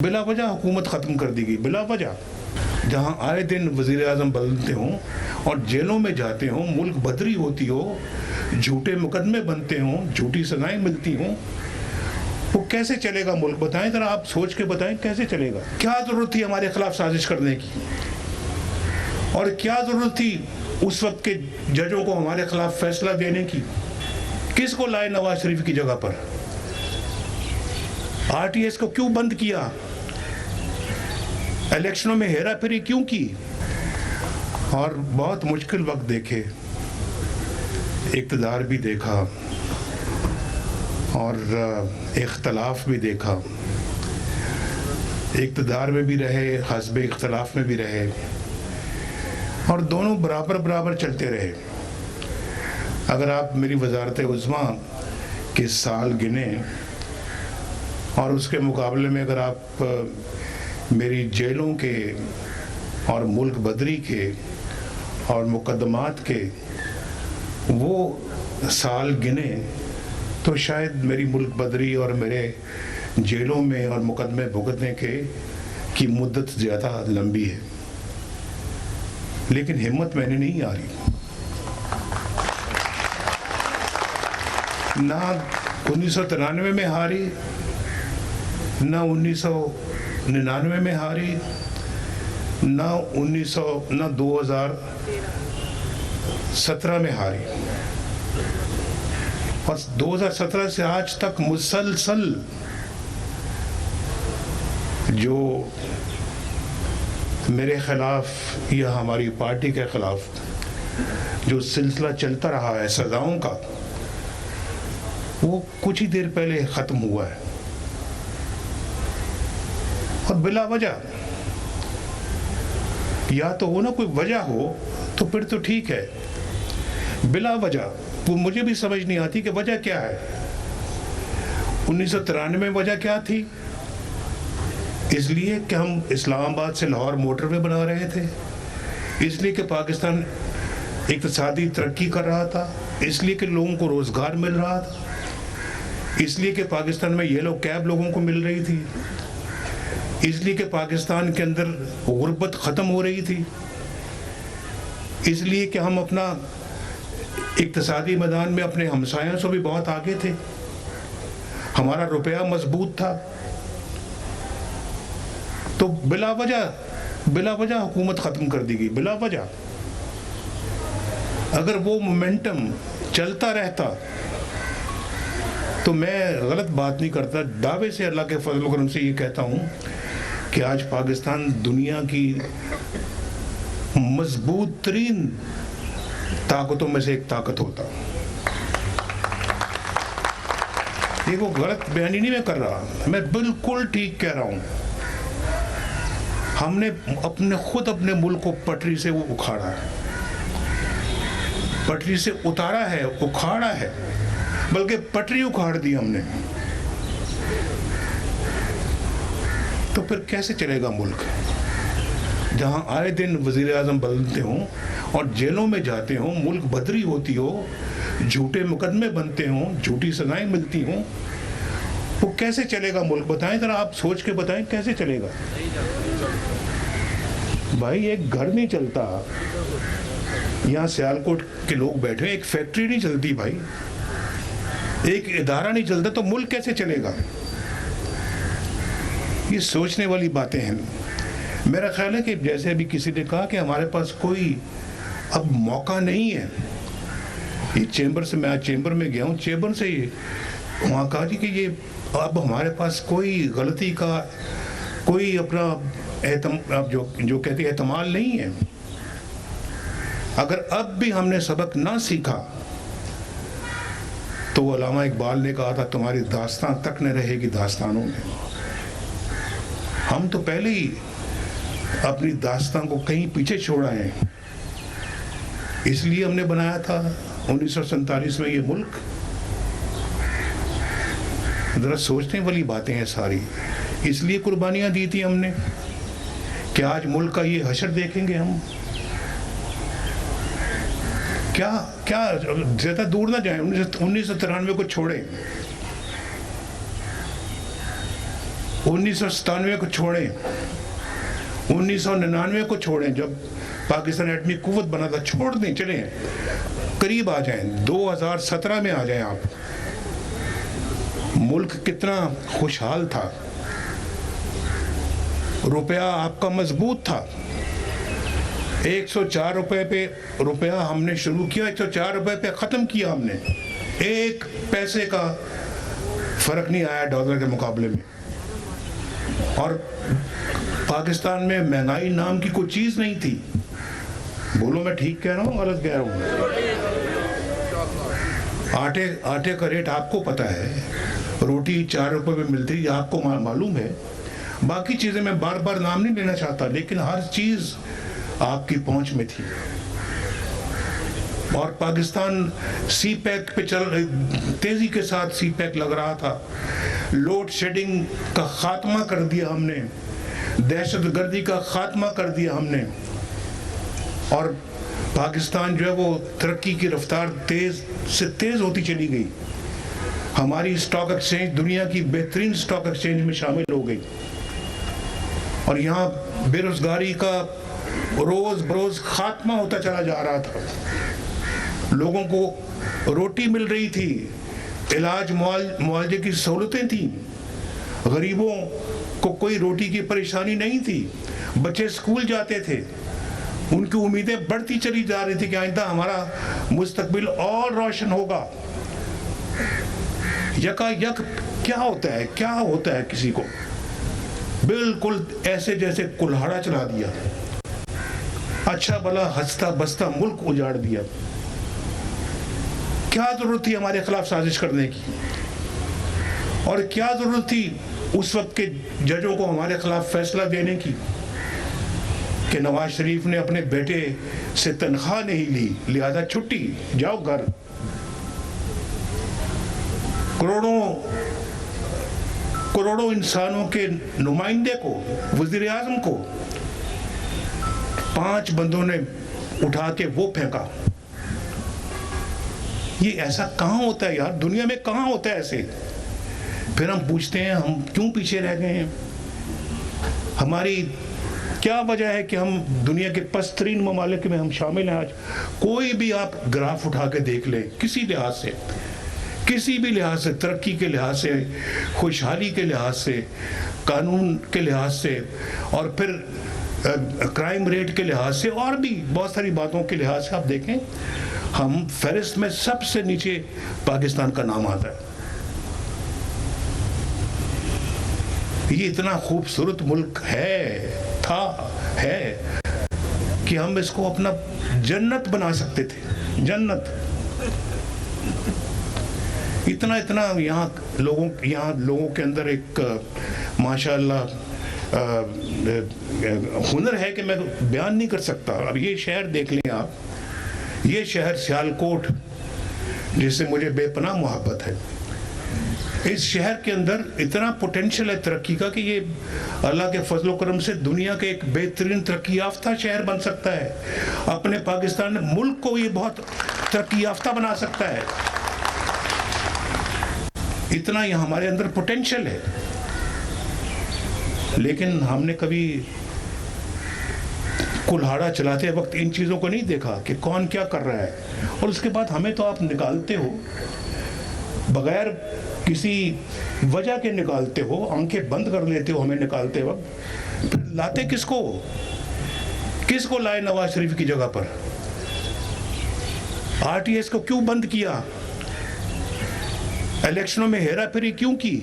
बिला वजह हुकूमत ख़त्म कर दी गई, बिला वजह। जहाँ आए दिन वज़ीर आज़म बदलते हों और जेलों में जाते हों, मुल्क बदरी होती हो, झूठे मुकदमे बनते हों, झूठी सज़ाएं मिलती हों, वो कैसे चलेगा मुल्क? बताएं ज़रा, आप सोच के बताएं कैसे चलेगा। क्या ज़रूरत थी हमारे ख़िलाफ़ साजिश करने की, और क्या ज़रूरत थी उस वक्त के जजों को हमारे ख़िलाफ़ फैसला देने की? किसको लाए नवाज शरीफ की जगह पर? आरटीएस को क्यों बंद किया? इलेक्शनों में हेरा फेरी क्यों की? और बहुत मुश्किल वक्त देखे, इक़्तिदार भी देखा और इख्तलाफ भी देखा। इक़्तिदार में भी रहे, हस्ब इख्तलाफ में भी रहे, और दोनों बराबर बराबर चलते रहे। अगर आप मेरी वज़ारत उज़्मा के साल गिने और उसके मुकाबले में अगर आप मेरी जेलों के और मुल्क बदरी के और मुकदमात के वो साल गिने, तो शायद मेरी मुल्क बदरी और मेरे जेलों में और मुकदमे भुगतने की मुद्दत ज़्यादा लंबी है। लेकिन हिम्मत मैंने नहीं हारी। ना 1993 में हारी, ना 1999 में हारी, ना 2017 में हारी। बस 2017 से आज तक मुसलसल जो मेरे खिलाफ या हमारी पार्टी के खिलाफ जो सिलसिला चलता रहा है सजाओं का, वो कुछ ही देर पहले ख़त्म हुआ है। और बिला वजह, या तो हो ना कोई वजह हो तो फिर तो ठीक है, बिला वजह वो मुझे भी समझ नहीं आती कि वजह क्या है। 1993 में वजह क्या थी? इसलिए कि हम इस्लामाबाद से लाहौर मोटरवे बना रहे थे, इसलिए कि पाकिस्तान इक़्तिसादी तरक्की कर रहा था, इसलिए कि लोगों को रोज़गार मिल रहा था, इसलिए कि पाकिस्तान में येलो कैब लोगों को मिल रही थी, इसलिए कि पाकिस्तान के अंदर गुर्बत ख़त्म हो रही थी, इसलिए कि हम अपना इक़्तिसादी मैदान में अपने हमसायों से भी बहुत आगे थे, हमारा रुपया मजबूत था। तो बिला वजह हुकूमत ख़त्म कर दी गई, बिला वजह। अगर वो मोमेंटम चलता रहता तो मैं गलत बात नहीं करता, दावे से अल्लाह के फजल करम से ये कहता हूँ कि आज पाकिस्तान दुनिया की मजबूत तरीन ताकतों में से एक ताकत होता। ये वो गलत बयानी नहीं मैं कर रहा, मैं बिल्कुल ठीक कह रहा हूँ। हमने खुद अपने मुल्क को पटरी से वो उखाड़ा है, पटरी से उतारा है, उखाड़ा है, बल्कि पटरी उखाड़ दी हमने। तो फिर कैसे चलेगा मुल्क? जहां आए दिन वज़ीर आज़म बदलते हों और जेलों में जाते हों, मुल्क बदरी होती हो, झूठे मुकदमे बनते हों, झूठी सज़ाएं मिलती हों, वो कैसे चलेगा मुल्क? बताएं ज़रा, आप सोच के बताएं कैसे चलेगा। भाई एक घर नहीं चलता, यहाँ सियालकोट के लोग बैठे, एक फैक्ट्री नहीं चलती भाई, एक इदारा नहीं चलता, तो मुल्क कैसे चलेगा? ये सोचने वाली बातें हैं। मेरा ख्याल है कि जैसे अभी किसी ने कहा कि हमारे पास कोई अब मौका नहीं है। ये चेंबर से, मैं आज चेंबर में गया हूँ, चेंबर से वहाँ कहा जी कि ये अब हमारे पास कोई गलती का कोई अपना अब जो कहते हैं एहतमाल नहीं है। अगर अब भी हमने सबक ना सीखा तो वो अल्लामा इकबाल ने कहा था, तुम्हारी दास्तां तक न रहेगी दास्तानों में। हम तो पहले ही अपनी दास्तां को कहीं पीछे छोड़ा है, इसलिए हमने बनाया था 1947 में ये मुल्क। जरा सोचने वाली बातें हैं सारी, इसलिए कुर्बानियां दी थी हमने कि आज मुल्क का ये हशर देखेंगे हम। क्या ज्यादा दूर ना जाए, 1993 को छोड़ें, 1997 को छोड़ें, 1999 को छोड़ें जब पाकिस्तान एटमी कुव्वत बना था, छोड़ दें, चलें करीब आ जाएं, 2017 में आ जाएं आप। मुल्क कितना खुशहाल था, रुपया आपका मजबूत था। 104 रुपए पे रुपया हमने शुरू किया, 104 रुपए पे ख़त्म किया हमने। एक पैसे का फ़र्क नहीं आया डॉलर के मुकाबले में। और पाकिस्तान में महंगाई नाम की कोई चीज़ नहीं थी। बोलो मैं ठीक कह रहा हूँ गलत कह रहा हूँ? आटे का रेट आपको पता है, रोटी 4 रुपए में मिलती है, आपको मालूम है। बाकी चीज़ें मैं बार बार नाम नहीं लेना चाहता, लेकिन हर चीज़ आपकी पहुंच में थी। और पाकिस्तान सी पैक पे तेजी के साथ सी पैक लग रहा था। लोड शेडिंग का खात्मा कर दिया हमने, दहशतगर्दी का खात्मा कर दिया हमने, और पाकिस्तान जो है वो तरक्की की रफ्तार तेज से तेज होती चली गई। हमारी स्टॉक एक्सचेंज दुनिया की बेहतरीन स्टॉक एक्सचेंज में शामिल हो गई। और यहाँ बेरोजगारी का रोज बरोज खात्मा होता चला जा रहा था। लोगों को रोटी मिल रही थी, इलाज मुआवजे की सहूलतें थी, गरीबों को कोई रोटी की परेशानी नहीं थी, बच्चे स्कूल जाते थे, उनकी उम्मीदें बढ़ती चली जा रही थी कि आइंदा हमारा मुस्तकबिल और रोशन होगा। यकायक क्या होता है किसी को बिल्कुल ऐसे जैसे कुल्हाड़ा चला दिया, अच्छा भला हंसता बसता मुल्क उजाड़ दिया। क्या जरूरत थी हमारे खिलाफ साजिश करने की, और क्या जरूरत थी उस वक्त के जजों को हमारे खिलाफ फैसला देने की कि नवाज शरीफ ने अपने बेटे से तनख्वाह नहीं ली, लिहाजा छुट्टी, जाओ घर। करोड़ों इंसानों के नुमाइंदे को, वजीर आजम को 5 बंदों ने उठा के वो फेंका। ये ऐसा कहाँ होता है यार, दुनिया में कहाँ होता है ऐसे? फिर हम पूछते हैं हम क्यों पीछे रह गए हैं, हमारी क्या वजह है कि हम दुनिया के पस्तरीन ममालिक में हम शामिल हैं आज। कोई भी आप ग्राफ उठा के देख लें, किसी लिहाज से, किसी भी लिहाज से, तरक्की के लिहाज से, खुशहाली के लिहाज से, कानून के लिहाज से, और फिर क्राइम रेट के लिहाज से, और भी बहुत सारी बातों के लिहाज से आप देखें, हम फहरिस्त में सबसे नीचे पाकिस्तान का नाम आता है। ये इतना खूबसूरत मुल्क है कि हम इसको अपना जन्नत बना सकते थे, जन्नत। इतना यहाँ लोगों के अंदर एक माशाअल्लाह हुनर है कि मैं बयान नहीं कर सकता। अब ये शहर देख लें आप, ये शहर सियालकोट, जिससे मुझे बेपनाह मोहब्बत है, इस शहर के अंदर इतना पोटेंशियल है तरक्की का कि ये अल्लाह के फजल करम से दुनिया के एक बेहतरीन तरक्की याफ्ता शहर बन सकता है। अपने पाकिस्तान मुल्क को ये बहुत तरक्की याफ्ता बना सकता है। इतना ही हमारे अंदर पोटेंशियल है, लेकिन हमने कभी कुल्हाड़ा चलाते वक्त इन चीज़ों को नहीं देखा कि कौन क्या कर रहा है। और उसके बाद हमें तो आप निकालते हो, बगैर किसी वजह के निकालते हो, आंखें बंद कर लेते हो हमें निकालते वक्त। लाते किसको लाए नवाज शरीफ की जगह पर? आरटीएस को क्यों बंद किया? इलेक्शनों में हेरा फेरी क्यों की?